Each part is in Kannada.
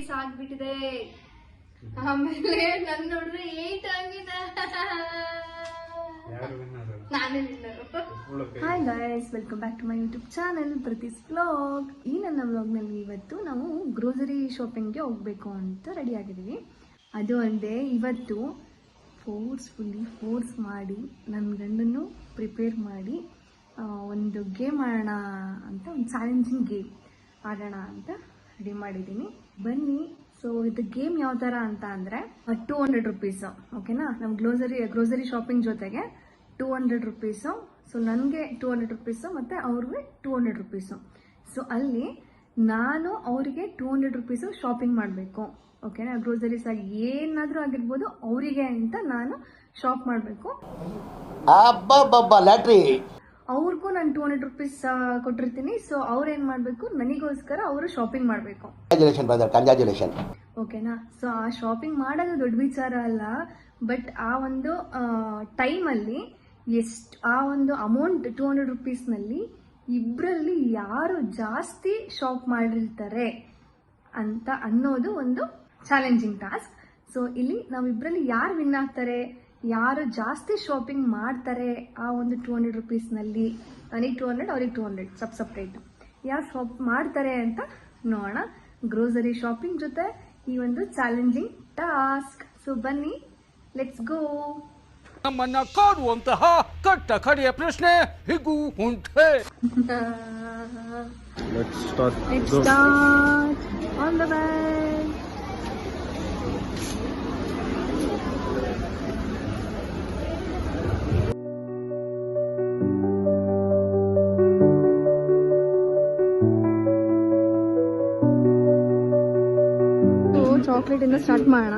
ಸಾಗ್ಬಿಟ್ಟಿದೆ. ಆಮೇಲೆ ನನ್ ನೋಡ್ರೆ 8 ಆಗಿದೆ. ನಾನೇ winner. Hi guys, welcome back to my YouTube channel Pratees vlog. ಈ ನನ್ನ ವ್ಲಾಗ್ನಲ್ಲಿ ಇವತ್ತು ನಾವು ಗ್ರೋಸರಿ ಶಾಪಿಂಗ್ಗೆ ಹೋಗ್ಬೇಕು ಅಂತ ರೆಡಿ ಆಗಿದ್ದೀವಿ. ಅದು ಅಲ್ಲದೆ ಇವತ್ತು ಫೋರ್ಸ್ ಮಾಡಿ ನನ್ನ ಗಂಡನ್ನು ಪ್ರಿಪೇರ್ ಮಾಡಿ ಒಂದು ಗೇಮ್ ಆಡೋಣ ಅಂತ, ಒಂದು ಚಾಲೆಂಜಿಂಗ್ ಗೇಮ್ ಆಡೋಣ ಅಂತ ರೆಡಿ ಮಾಡಿದ್ದೀನಿ. ಬನ್ನಿ. ಸೊ ಇದು ಗೇಮ್ ಯಾವ ಥರ ಅಂತ ಅಂದರೆ 200 ರುಪೀಸು, ಓಕೆನಾ? ನಮ್ಮ ಗ್ರೋಸರಿ ಶಾಪಿಂಗ್ ಜೊತೆಗೆ 200 ರುಪೀಸು. ಸೊ ನನಗೆ 200 ರುಪೀಸು ಮತ್ತು ಅವ್ರಿಗೆ 200 ರುಪೀಸು. ಸೊ ಅಲ್ಲಿ ನಾನು ಅವರಿಗೆ 200 ರುಪೀಸು ಶಾಪಿಂಗ್ ಮಾಡಬೇಕು, ಓಕೆನಾ? ಗ್ರೋಸರೀಸ್ ಆಗಿ ಏನಾದರೂ ಆಗಿರ್ಬೋದು, ಅವರಿಗೆ ಅಂತ ನಾನು ಶಾಪ್ ಮಾಡಬೇಕು. ಅವ್ರಿಗೂ ನಾನು 200 ರುಪೀಸ್ ಕೊಟ್ಟಿರ್ತೀನಿ. ಸೊ ಅವ್ರು ಏನು ಮಾಡಬೇಕು, ನನಗೋಸ್ಕರ ಅವರು ಶಾಪಿಂಗ್ ಮಾಡಬೇಕು. ಓಕೆನಾ? ಸೊ ಆ ಶಾಪಿಂಗ್ ಮಾಡೋದು ದೊಡ್ಡ ವಿಚಾರ ಅಲ್ಲ, ಬಟ್ ಆ ಒಂದು ಟೈಮಲ್ಲಿ ಆ ಒಂದು ಅಮೌಂಟ್ 200 ರುಪೀಸ್ನಲ್ಲಿ ಇಬ್ಬರಲ್ಲಿ ಯಾರು ಜಾಸ್ತಿ ಶಾಪ್ ಮಾಡಿರ್ತಾರೆ ಅಂತ ಅನ್ನೋದು ಒಂದು ಚಾಲೆಂಜಿಂಗ್ ಟಾಸ್ಕ್. ಸೊ ಇಲ್ಲಿ ನಾವಿಬ್ಬರಲ್ಲಿ ಯಾರು ವಿನ್ ಆಗ್ತಾರೆ, ಯಾರು ಜಾಸ್ತಿ ಶಾಪಿಂಗ್ ಮಾಡ್ತಾರೆ ಆ ಒಂದು 200 ರುಪೀಸ್ನಲ್ಲಿ, ನನಗೆ 200 ಅವ್ರಿಗೆ 200 ಸಪ್ರೇಟ್, ಯಾರು ಶಾಪ್ ಮಾಡ್ತಾರೆ ಅಂತ ನೋಡೋಣ. ಗ್ರೋಸರಿ ಶಾಪಿಂಗ್ ಜೊತೆ ಈ ಒಂದು ಚಾಲೆಂಜಿಂಗ್ ಟಾಸ್ಕ್. ಸೊ ಬನ್ನಿ, ಲೆಟ್ಸ್ ಗೋ. ನಮ್ಮನ್ನ ಕಾಡುವಂತಹ ಕಟ್ಟ ಕಡೆಯ ಪ್ರಶ್ನೆ ಹೀಗೂ ಉಂಟೆ. Let's start on the way. Chocolate ಇಂದ ಸ್ಟಾರ್ಟ್ ಮಾಡೋಣ.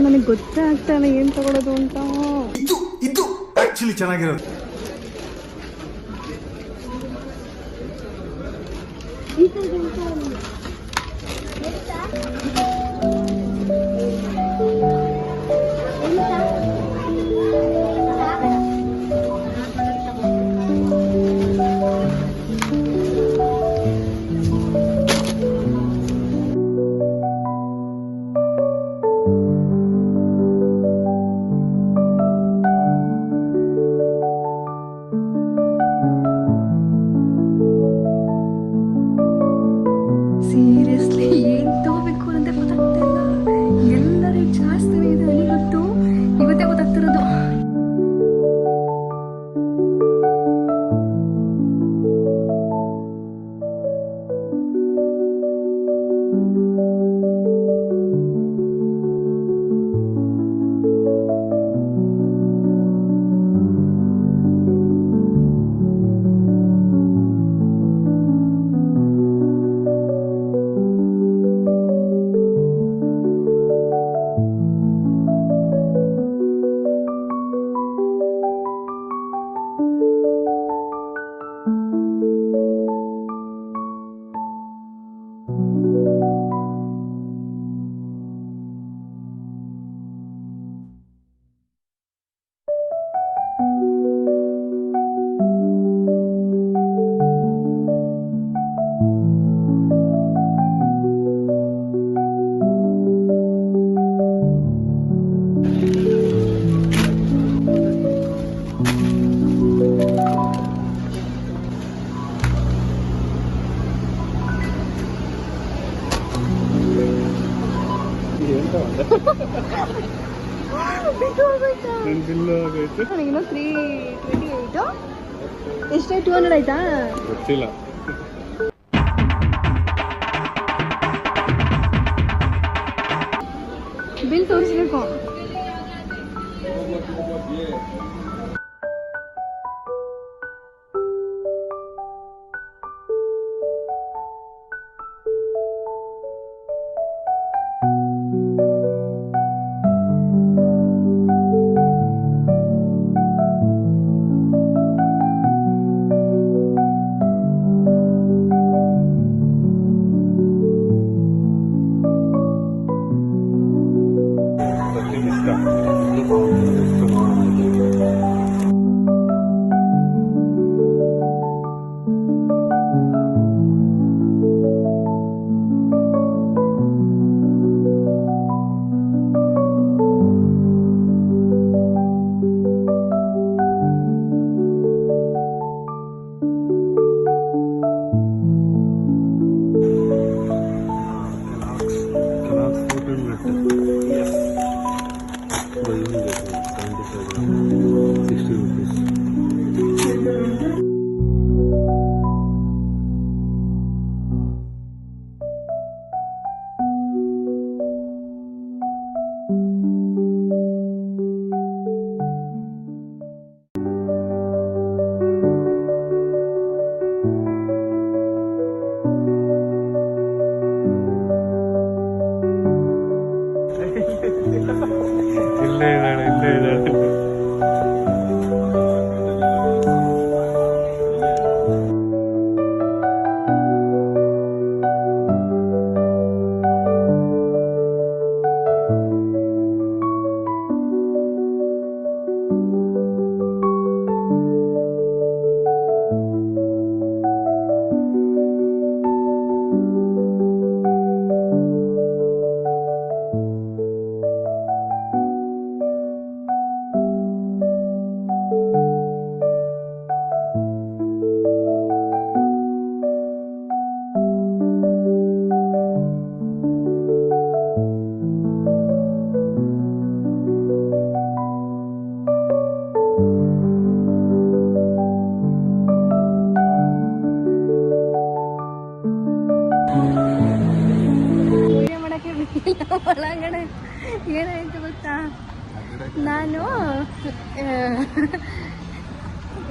ನನಗೆ ಗೊತ್ತೇ ಆಗ್ತಾ ಇಲ್ಲ ಏನ್ ತಗೊಳ್ಳೋದು ಅಂತ. ಇದು ಆಕ್ಚುಲಿ ಚೆನ್ನಾಗಿರೋದು. ನನಗಿನ್ನೂ 328 ಎಷ್ಟೇ 200 ಆಯ್ತಾ ಗೊತ್ತಿಲ್ಲ. ಬಿಲ್ ತೋರಿಸ್ಬೇಕು. ಒಳಗಡೆ ಏನಾಯ್ತು ಗೊತ್ತಾ, ನಾನು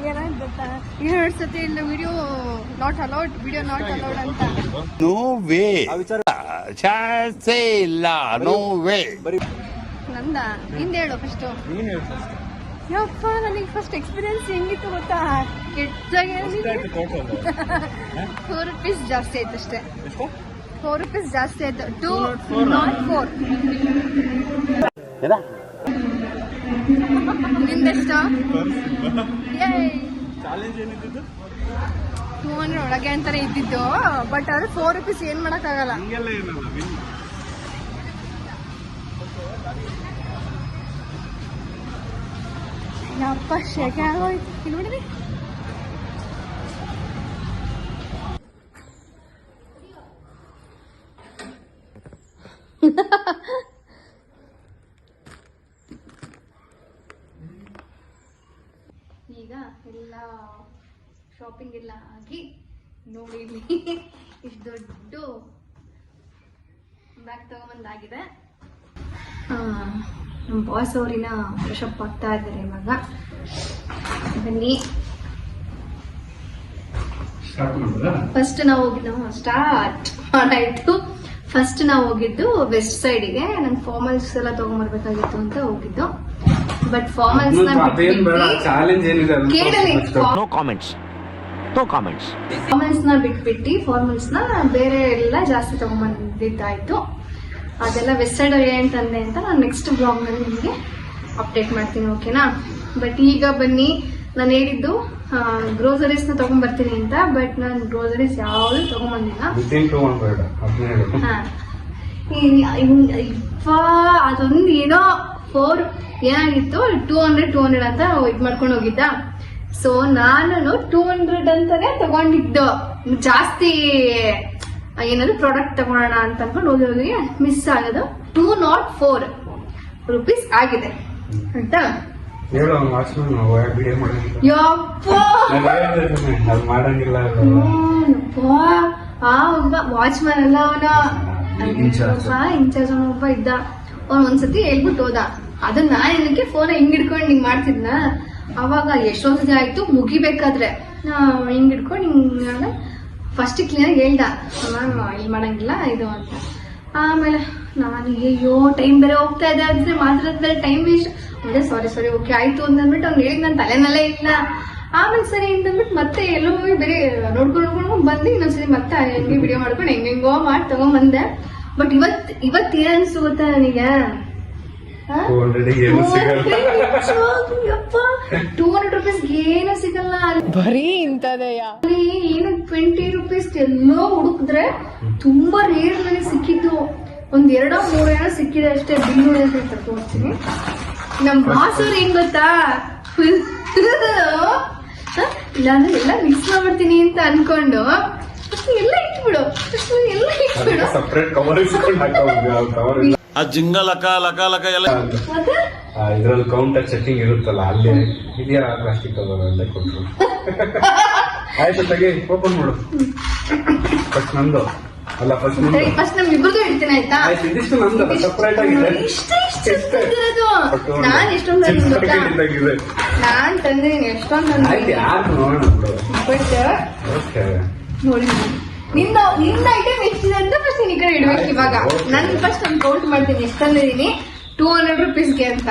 ಏನಾಯ್ತು ಗೊತ್ತಾ, 2 ಸತಿ ಇಲ್ಲ ವಿಡಿಯೋ ನಾಟ್ ಅಲೌಡ್ ಅಂತ. ನೋ ವೇ, ಚಾನ್ಸೇ ಇಲ್ಲ, ನೋ ವೇ. ನಂದ ಹಿಂದೆ ಹೇಳು ಫಸ್ಟ್. ಯಪ್ಪ, ನನಗೆ ಫಸ್ಟ್ ಎಕ್ಸ್ಪೀರಿಯನ್ಸ್ ಹೆಂಗಿತ್ತು ಗೊತ್ತಾ, ಕೆಟ್ಟಾಗಿ 4 ರೂಪೀಸ್ ಜಾಸ್ತಿ ಆಯ್ತು ಅಷ್ಟೇ. 4 ರೂಪೀಸ್ ಜಾಸ್ತಿ ಆಯ್ತು. 204. ನಿಂದೆಷ್ಟು? 200 ಒಳಗೆ ಅಂತಾನೆ ಇದ್ದಿದ್ದು, ಬಟ್ ಆದ್ರೆ 4 ರೂಪೀಸ್ ಏನ್ ಮಾಡಕ್ಕಾಗಲ್ಲ. ಯಪ್ಪ, ಶೆಕೆ ಆಗೋಯ್ತು. ಇಲ್ಲಿ ನೋಡಿದ್ರಿ, ಈಗ ಎಲ್ಲ ಶಾಪಿಂಗ್ ಎಲ್ಲ ಆಗಿ ನೋಡಿ ಇಲ್ಲಿ ಇಷ್ಟು ದೊಡ್ಡ ಬ್ಯಾಗ್ ತಗೊಂಬಂದಾಗಿದೆ. ನಮ್ಮ ಬಾಸ್ ಅವರಿನ ಫ್ರೆಶಪ್ ಆಗ್ತಾ ಇದ್ದಾರೆ ಇವಾಗ. ಬನ್ನಿ, ಫಸ್ಟ್ ನಾವು ಹೋಗಿದ್ದು ಸ್ಟಾರ್ಟ್ ಮಾಡಾಯ್ತು. ಫಸ್ಟ್ ನಾವು ಹೋಗಿದ್ದು ವೆಸ್ಟ್ ಸೈಡ್ಗೆ. ನಂಗೆ ಫಾರ್ಮಲ್ಸ್ ಎಲ್ಲ ತಗೊಂಡ್ಬರ್ಬೇಕಾಗಿತ್ತು ಅಂತ ಹೋಗಿದ್ದು, ಬಟ್ ಫಾರ್ಮಲ್ಸ್ ಫಾರ್ಮಲ್ಸ್ ನ ಬಿಟ್ಬಿಟ್ಟು ಫಾರ್ಮಲ್ಸ್ ನ ಬೇರೆ ಎಲ್ಲ ಜಾಸ್ತಿ ತಗೊಂಡ್ಬಂದಿದ್ದಾಯ್ತು. ಅದೆಲ್ಲ ವೆಸ್ಟ್ ಸೈಡ್ ಏನಂತಂದೆ ಅಂತ ನಾನು ನೆಕ್ಸ್ಟ್ ಬ್ಲಾಗ್ ನಲ್ಲಿ ನಿಮಗೆ ಅಪ್ಡೇಟ್ ಮಾಡ್ತೀನಿ, ಓಕೆನಾ. ಬಟ್ ಈಗ ಬನ್ನಿ, ನಾನು ಹೇಳಿದ್ದು ಗ್ರೋಸರೀಸ್ ನ ತಗೊಂಡ್ಬರ್ತೀನಿ ಅಂತ, ಬಟ್ ನಾನು ಗ್ರೋಸರೀಸ್ ಯಾವ್ದು ತಗೊಂಡ್ಬಂದಿಲ್ಲ. ಅದೊಂದು ಏನೋ 4 ಏನಾಗಿತ್ತು, 200 ಅಂತ ಇದ್ ಮಾಡ್ಕೊಂಡು ಹೋಗಿದ್ದ. ಸೊ ನಾನು 200 ಅಂತಾನೆ ತಗೊಂಡಿದ್ದು, ಜಾಸ್ತಿ ಏನಾದ್ರು ಪ್ರಾಡಕ್ಟ್ ತಗೊಳೋಣ ಅಂತ ಅನ್ಕೊಂಡು ಹೋಗಿ ಮಿಸ್ ಆಗೋದು. 204 ರುಪೀಸ್ ಆಗಿದೆ ಆಯ್ತಾ. ಹೇಳು ವಾಚ್ಮನ್ ವಿಡಿಯೋ ಮಾಡಿ ಯಪ್ಪ ಅದು ಮಾಡಂಗಿಲ್ಲ ಆ ಒಬ್ಬ ವಾಚ್ಮನ್ ಅಲ್ಲ ಇನ್ಚಾರ್ಜ್ ಒಬ್ಬ ಇದ್ದ. ಅವ್ನು ಒಂದ್ಸತಿ ಹೇಳ್ಬಿಟ್ಟು ಹೋದ. ಅದನ್ನ ನಾನು ಏನಕ್ಕೆ ಫೋನ್ ಹಿಂಗ್ ಹಿಡ್ಕೊಂಡು ಹಿಂಗ್ ಮಾಡ್ತಿದ್ನ. ಅವಾಗ ಎಷ್ಟೊಂದ್ ಸತಿ ಆಯ್ತು ಮುಗಿಬೇಕಾದ್ರೆ ಹಿಂಗ್ ಹಿಡ್ಕೊಂಡು ಹಿಂಗ್ ಫಸ್ಟ್ ಕ್ಲೀನಾಗಿ ಹೇಳ್ದ ನಾನು ಇಲ್ಲಿ ಮಾಡಂಗಿಲ್ಲ ಇದು ಅಂತ. ಆಮೇಲೆ ನಾನು ಅಯ್ಯೋ ಟೈಮ್ ಬೇರೆ ಹೋಗ್ತಾ ಇದೆ ಅಂದ್ರೆ ಮಾತಾಡೋದ್ ಬೇರೆ ಟೈಮ್ ವೇಸ್ಟ್. ಅದೇ ಸಾರಿ ಓಕೆ ಆಯ್ತು ಅಂದ್ಬಿಟ್ಟು ಅವ್ನು ಹೇಳಿದ್ ನನ್ನ ತಲೆನಲ್ಲೇ ಇಲ್ಲ. ಆಮೇಲೆ ಸರಿ ಅಂತಂದ್ಬಿಟ್ಟು ಮತ್ತೆ ಎಲ್ಲೋ ಬೇರೆ ನೋಡ್ಕೊಂಡು ಬಂದು ಇನ್ನೊಂದ್ಸರಿ ಮತ್ತೆ ಹೆಂಗೆ ವಿಡಿಯೋ ಮಾಡ್ಕೊಂಡು ಹೆಂಗೆಂಗೋ ಮಾಡಿ ತಗೊಂಡ್ಬಂದೆ. ಬಟ್ ಇವತ್ ಏನ್ ಅನ್ಸು ಗೊತ್ತಾ ನನಗೆ, 200 ರುಪೀಸ್ ಏನು ಸಿಗಲ್ಲ ಬರೀ ಇಂತದೆಯಾ. ಏನು 20 ರುಪೀಸ್ ಎಲ್ಲೋ ಹುಡುಕಿದ್ರೆ ತುಂಬಾ ರೇರ್ ನನಗೆ ಸಿಕ್ಕಿದ್ದು. ಒಂದ್ 2-3 ಸಿಕ್ಕಿದೆ ಅಷ್ಟೇ. ಬಿಲ್ಲು ತೋರಿಸ್ತೀನಿ. ನಮ್ ಬಾಸವ್ರು ಹೆಂಗ್ ಗೊತ್ತಾ, ಇಲ್ಲಾಂದ್ರೆ ಎಲ್ಲ ಮಿಕ್ಸ್ ಮಾಡ್ಬಿಡ್ತೀನಿ ಅಂತ ಅನ್ಕೊಂಡು ಎಲ್ಲ ಇಟ್ಬಿಡು ಸಪ್ರೇಟ್ ಕವರ್ ಆ ಜಿಂಗ ಲಕ ಲಕ ಲಕ ಎಲ್ಲ ಮತ್ತೆ ಇದ್ರಲ್ಲಿ ಕೌಂಟರ್ ಸೆಟ್ಟಿಂಗ್ ಇರುತ್ತಲ್ಲ ಅಲ್ಲಿ ಇದೆಯಾ ಪ್ಲಾಸ್ಟಿಕ್ ಕವರ್ ಅಲ್ಲೇ ಕೊಟ್ಟರು. ಆಯ್ತು ತೆಗಿ ಓಪನ್ ಮಾಡು. ಫಸ್ಟ್ ನಂದು ಅಲ್ಲ ಫಸ್ಟ್ ನಂದು. ಫಸ್ಟ್ ನಮ್ ಇಬ್ರದ್ದು ಇಡ್ತೀನಿ ಆಯ್ತಾ. ಆಯ್ತು ಇದಿಷ್ಟು ನಂದು ಸಪ್ರೇಟ್ ಆಗಿದೆ. ನಾನ್ ಎಷ್ಟೊಂದು ನಾನ್ ತಂದಿದ್ದೀನಿ ಎಷ್ಟೊಂದು ಆಯ್ತು ಯಾರು ನೋಡೋಣ ಬಿಡು. ಬಟ್ ಓಕೆ ನೋಡಿ ನಿಂದ ಐಟಮ್ ಎಷ್ಟಿದೆ ಅಂತ ಫಸ್ಟ್ ನೀನ್ ಈ ಕಡೆ ಇಡ್ಬೇಕು. ಇವಾಗ ನಾನು ಫಸ್ಟ್ ನಾನು ಕೌಂಟ್ ಮಾಡ್ತೀನಿ ಎಷ್ಟು ತಂದಿದ್ದೀನಿ 200 ರುಪೀಸ್ಗೆ ಅಂತ.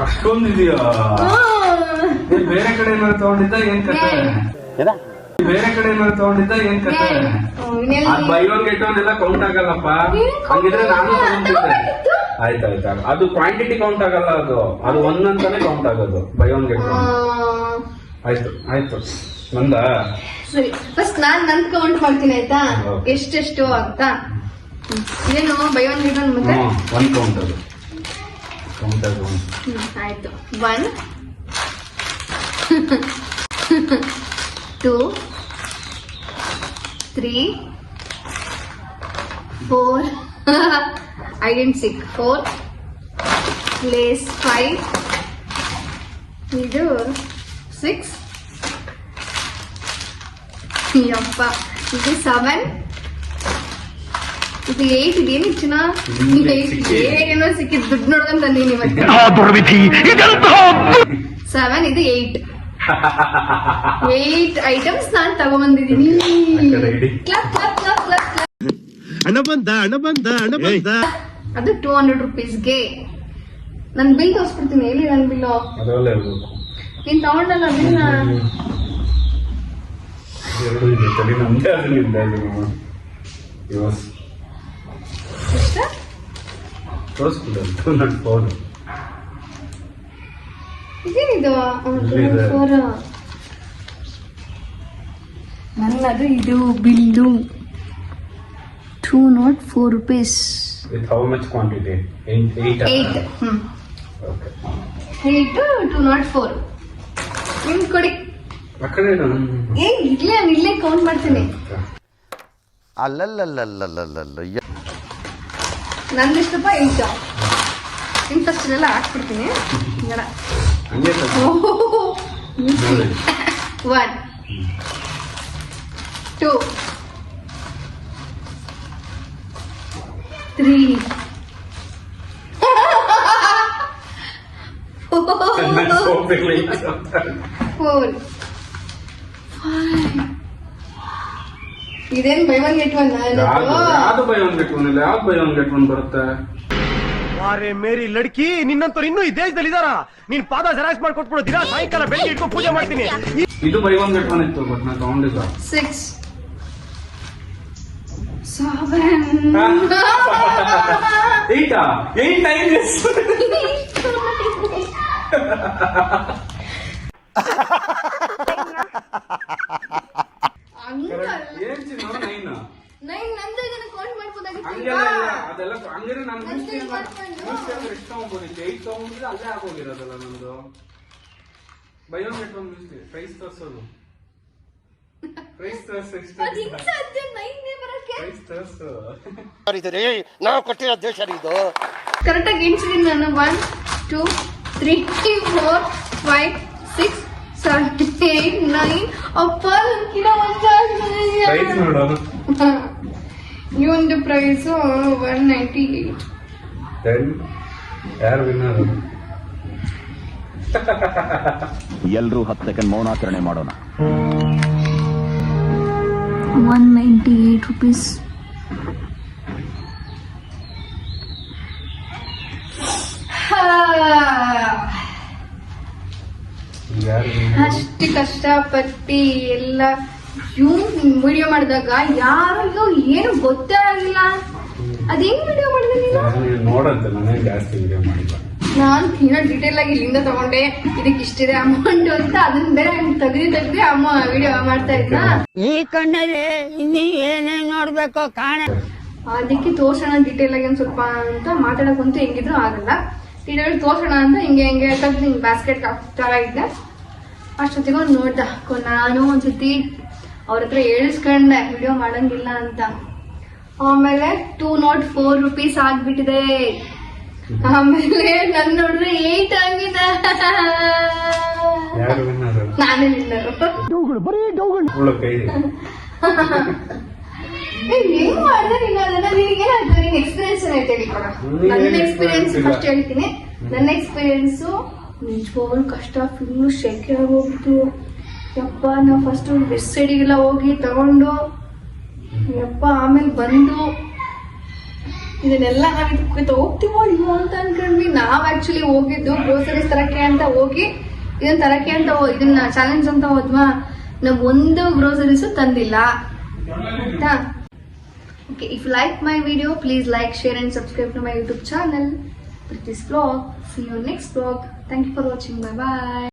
ಅಷ್ಟೊಂದಿದೆಯಾ? ಬೇರೆ ಕಡೆ ಏನಾದ್ರು ತಗೊಂಡಿದ್ದ ಏನ್ ಕತೆ? ಬೇರೆ ಕಡೆ ಏನಾದ್ರು ತಗೊಂಡಿದ್ದ ಏನ್ ಕತೆ? ಬೈ ಒನ್ ಗೆಟ್ ಒನ್ ಎಲ್ಲ ಕೌಂಟ್ ಆಗಲ್ಲಪ್ಪ. ಹಂಗಿದ್ರೆ ನಾನು ತಗೊಂಡಿದ್ದೆ. ಆಯ್ತಾಯ್ತು ಅದು ಕ್ವಾಂಟಿಟಿ ಕೌಂಟ್ ಆಗಲ್ಲ. ಅದು ಒಂದಂತಾನೆ ಕೌಂಟ್ ಆಗೋದು ಬೈ ಒನ್ ಗೆಟ್ ಒನ್. ಆಯ್ತು ನಂದ ಸರಿ ಫಸ್ಟ್ ನಾನ್ ನಂದ್ ಕೌಂಟ್ ಮಾಡ್ತೀನಿ ಆಯ್ತಾ ಎಷ್ಟೆಷ್ಟು ಅಂತ. ಏನು ಬೈ ಒನ್ ಗೆಟ್ ಒನ್ ಮತ್ತೆ ಒನ್ ಕೌಂಟ್ ಅದು ಆಯ್ತು. 1 2 3 4 I didn't see 4 place 5 ಇದು 6 ಯಪ್ಪ ಇದು 7 ಇದು 8 ಇದೇನು ಚಿನ್ನ ಏನೋ ಸಿಕ್ಕಿದ್ ದುಡ್ಡು ನೋಡ್ಕೊಂಡ್ ತಂದೀನಿ ಮತ್ತೆ 7 ಇದು 8 ಐಟಮ್ಸ್ ನಾನ್ ತಗೊಂಡ್ಬಂದಿದ್ದೀನಿ. ಅದು 200 ರುಪೀಸ್ಗೆ. ನನ್ ಬಿಲ್ ತೋರಿಸ್ಬಿಡ್ತೀನಿ. ಎಲ್ಲಿ ನನ್ ಬಿಲ್ಲು ನೀನ್ ತಗೊಂಡಲ್ಲ ಬಿಲ್ ಇದೇನಿದು ನನ್ನದು ಇದು bill 204 rupees. With how much quantity? 8. 8. Okay. 8 204. ನಿಮ್ ಕೊಡಿ. ಆ ಕಡೆ ಇಲ್ಲೇ ಕೌಂಟ್ ಮಾಡ್ತೀನಿ. ನಂದೆಷ್ಟಪ್ಪ 8. ನಿಮ್ ತಕ್ಷನೆಲ್ಲ ಹಾಕ್ಬಿಡ್ತೀನಿ. 1 2 3 4 5 ಇದೇನ್ ಬೈ ಒನ್ ಗೆಟ್ ಒನ್? ಯಾವ್ದು ಬೈ ಒನ್ ಗೆಟ್ ಒನ್ ಇಲ್ಲ. ಯಾವ್ದು ಬೈ ಒನ್ ಗೆಟ್ ಒನ್ ಬರುತ್ತೆ? ಅರೆ ಮೇರಿ ಲಡ್ಕಿ, ನಿನ್ನಂತವ್ರು ಇನ್ನೂ ಈ ದೇಶದಲ್ಲಿ ಇದಾರ? ನೀನ್ ಪಾದ ಜೆರಾಕ್ಸ್ ಮಾಡ್ಕೊಟ್ಬಿಡು. ದಿನ ಸಾಯಂಕಾಲ ಬೆಳಿಗ್ಗೆ ಇಟ್ಕೊಂಡು ಪೂಜೆ ಮಾಡ್ತೀನಿ. ಇದು ಬೈ ಒನ್ ಗೆಟ್ ಒನ್ ಇತ್ತು ಬಟ್ ನಾ ತಗೊಂಡಿಲ್ಲ. 6 7 8 times. ಏನ್ ಚಿನ್ನ 9 ನಂದು ಇದನ್ನ ಕೌಂಟ್ ಮಾಡ್ಬೋದಾಗಿತ್ತು. ಹಂಗೆಲ್ಲ ಇಲ್ಲ. ಅದೆಲ್ಲ ಹಂಗಿದ್ರೆ ನಾನು ನ್ಯೂಸ್ ಪೇಪರ್ ಎಷ್ಟು ತಗೊಂಡ್ಬೋದಿತ್ತು? 8 ತಗೊಂಡ್ರೆ ಅಲ್ಲೇ ಆಗೋಗಿರೋದಲ್ಲ ನಂದು. Buy one get one price ತೋರ್ಸೋದು. ಪ್ರೈಸ್ ತೋರ್ಸು. ಸಾಧ್ಯ 9 ಬರಕ್ಕೆ ನಾವು ಕೊಟ್ಟಿರೋ ದೇಶ ಇದು. ಕರೆಕ್ಟಾಗಿ ಎಣಿಸಿದೀನಿ ನಾನು. 1 2 3 4 5 6 7 8 9. ಅಪ್ಪ ನನ್ಕಿನ ಪ್ರೈಸ್ ನೋಡು. ಇವೊಂದು ಪ್ರೈಸು 198. ಯಾರು ವಿನ್ನರ್? ಎಲ್ರೂ 10 ಸೆಕೆಂಡ್ ಮೌನಾಚರಣೆ ಮಾಡೋಣ. 198 rupees. ಅಷ್ಟು ಕಷ್ಟಪಟ್ಟು ಎಲ್ಲ ವಿಡಿಯೋ ಮಾಡಿದಾಗ ಯಾರಿಗೂ ಏನು ಗೊತ್ತೇ ಆಗಿಲ್ಲ. ಅದೇನ್ ವಿಡಿಯೋ ಮಾಡಿದೆ ನೀನು? ನೋಡಂತೆ ನಾನೇ ಜಾಸ್ತಿ ವಿಡಿಯೋ ಮಾಡಿಲ್ಲ. ನಾನು ತೀರಾ ಡೀಟೇಲ್ ಆಗಿ ಇಲ್ಲಿಂದ ತಗೊಂಡೆ, ಇದಕ್ಕೆ ಇಷ್ಟಿದೆ ಅಮೌಂಟ್ ಅಂತ ಅದನ್ನ ಬೇರೆ ತೆಗ್ದು ಅಮ್ಮ ವಿಡಿಯೋ ಮಾಡ್ತಾ ಇದ್ನ. ಈ ಕಣ್ಣಲ್ಲಿ ಇನ್ನೀ ಏನೇನ್ ನೋಡ್ಬೇಕೋ ಕಾಣ. ಅದಕ್ಕೆ ತೋರ್ಸೋಣ ಡೀಟೇಲ್ ಆಗಿ ಒಂದ್ ಸ್ವಲ್ಪ ಅಂತ ಮಾತಾಡಕ್ಕಂತೂ ಹೆಂಗಿದ್ರು ಆಗಲ್ಲ. ಡೀಟೇಲ್ ತೋರ್ಸೋಣ ಅಂತ ಹಿಂಗೆ ತೆಗ್ದು ಹಿಂಗೆ ಬ್ಯಾಸ್ಕೆಟ್ ತರ ಇದ್ದೆ. ಅಷ್ಟೊತ್ತಿಗೆ ಒಂದು ನೋಡ್ದ ನಾನು ಒಂದ್ಸತಿ ಅವ್ರ ಹತ್ರ ಹೇಳಿಸ್ಕೊಂಡೆ ವಿಡಿಯೋ ಮಾಡಂಗಿಲ್ಲ ಅಂತ. ಆಮೇಲೆ 204 rupees ಆಗ್ಬಿಟ್ಟಿದೆ. ಆಮೇಲೆ ನನ್ ನೋಡಿದ್ರೆ 8 ಆಗಿದೆ. ಯಾರು ವಿನ್ನರ್? ನಾನೇ ವಿನ್ನರು. ಏನ್ ಮಾಡ್ದೆ ನೀನು ಅದನ್ನ? ನಿನಗೇನಾಯ್ತು? ನಿನ್ ಎಕ್ಸ್ಪೀರಿಯನ್ಸ್ ಏನೈತೆ ಹೇಳ್ಕೊಡ. ನನ್ನ ಎಕ್ಸ್ಪೀರಿಯನ್ಸ್ ಫಸ್ಟ್ ಹೇಳ್ತೀನಿ. ನನ್ನ ಎಕ್ಸ್ಪೀರಿಯನ್ಸ್ ನಿಜವಾಗ್ಲೂ ಕಷ್ಟ. ಫುಲ್ಲು ಶೆಕೆ ಆಗೋಗ್ಬಿಟ್ಟು ಯಪ್ಪ. ನಾವು ಫಸ್ಟ್ ವೆಸ್ಟ್ ಸೈಡಿಗೆಲ್ಲ ಹೋಗಿ ತಗೊಂಡು ಯಪ್ಪ ಆಮೇಲೆ ಬಂದು ಇದನ್ನೆಲ್ಲ ನಾವು ಇದಕ್ಕೆ ಹೋಗ್ತೀವೋ ಇಲ್ವೋ ಅಂತ ಅನ್ಕೊಂಡ್ವಿ. ನಾವ್ ಆಕ್ಚುಲಿ ಹೋಗಿದ್ದು ಗ್ರೋಸರೀಸ್ ತರಕ್ಕೆ ಅಂತ ಹೋಗಿ ಇದನ್ನ ತರಕ್ಕೆ ಅಂತ ಇದನ್ನ ಚಾಲೆಂಜ್ ಅಂತ ಹೋದ್ವಾ. ನಾವ್ ಒಂದು ಗ್ರೋಸರೀಸು ತಂದಿಲ್ಲ ಆಯ್ತಾ. Okay, if you like my video, please like, share and subscribe to my YouTube channel. Priti's vlog. See you next vlog. Thank you for watching. Bye bye.